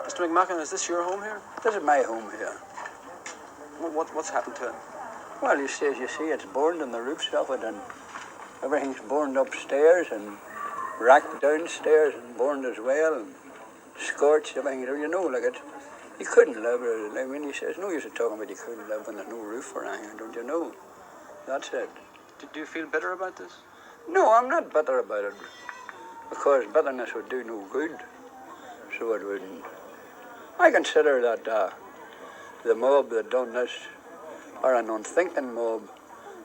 Mr. McMahon, is this your home here? This is my home here. What's happened to it? Well, as you see, it's burned in the roofs of it, and everything's burned upstairs and racked downstairs and burned as well, and scorched everything. You know, like it. You couldn't live. I mean, he says, no use of talking about you couldn't live when there's no roof or anything, don't you know? That's it. Do you feel bitter about this? No, I'm not bitter about it, because bitterness would do no good, so it wouldn't. I consider that the mob that done this are an unthinking mob,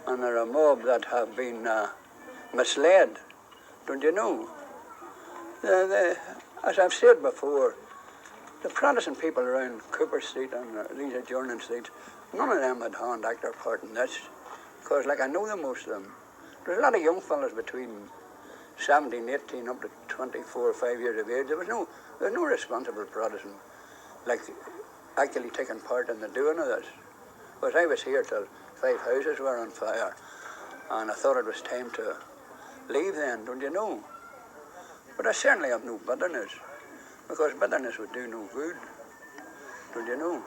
and they're a mob that have been misled, don't you know? As I've said before, the Protestant people around Cooper Street and these adjoining streets, none of them had hand actor part in this, because like I know them, most of them. There's a lot of young fellas between 17, 18 up to 24 or 5 years of age. There's no responsible Protestant like actually taking part in the doing of this. Because I was here till 5 houses were on fire, and I thought it was time to leave then, don't you know? But I certainly have no bitterness, because bitterness would do no good, don't you know?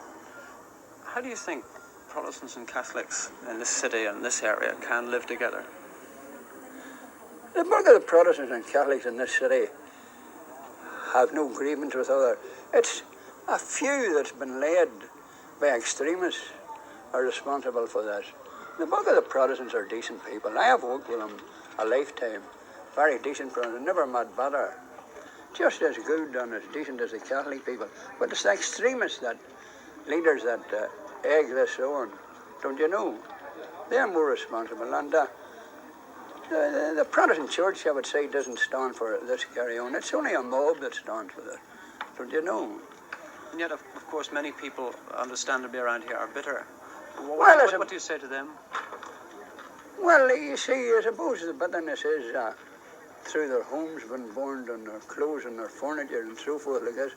How do you think Protestants and Catholics in this city and this area can live together? The bulk of the Protestants and Catholics in this city have no grievance with other. It's a few that's been led by extremists are responsible for this. The bulk of the Protestants are decent people. I have worked with them a lifetime. Very decent Protestants, never met better. Just as good and as decent as the Catholic people. But it's the extremists, that leaders that egg this on, don't you know? They're more responsible. And the Protestant Church, I would say, doesn't stand for this carry on. It's only a mob that stands for it, don't you know? And yet, of course, many people, understandably around here, are bitter. What do you say to them? Well, you see, I suppose the bitterness is through their homes being burned and their clothes and their furniture and so forth like this.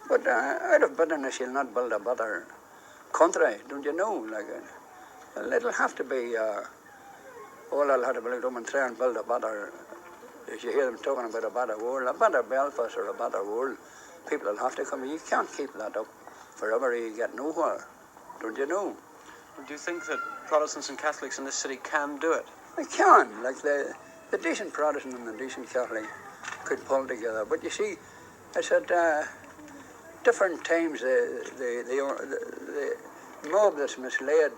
But out of bitterness, you'll not build a better country, don't you know? Like it'll have to be, all they'll have to build up and try and build a better, as you hear them talking about a better world, a better Belfast or a better world, people will have to come. You can't keep that up forever, you get nowhere, don't you know? Do you think that Protestants and Catholics in this city can do it? They can, like the decent Protestant and the decent Catholic could pull together. But you see, it's at different times the mob that's misled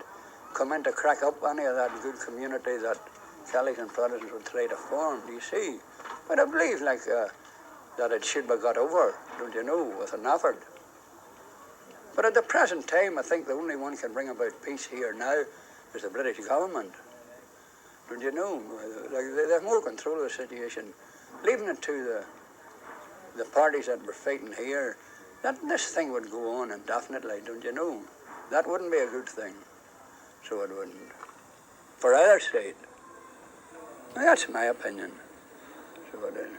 come in to crack up any of that good community that Catholics and Protestants would try to form, do you see? But I believe like that it should be got over, don't you know, with an effort. But at the present time, I think the only one can bring about peace here now is the British government. Don't you know? Like, they have more control of the situation. Leaving it to the parties that were fighting here, that this thing would go on indefinitely, don't you know? That wouldn't be a good thing. So it wouldn't. For either side. That's my opinion. So it is.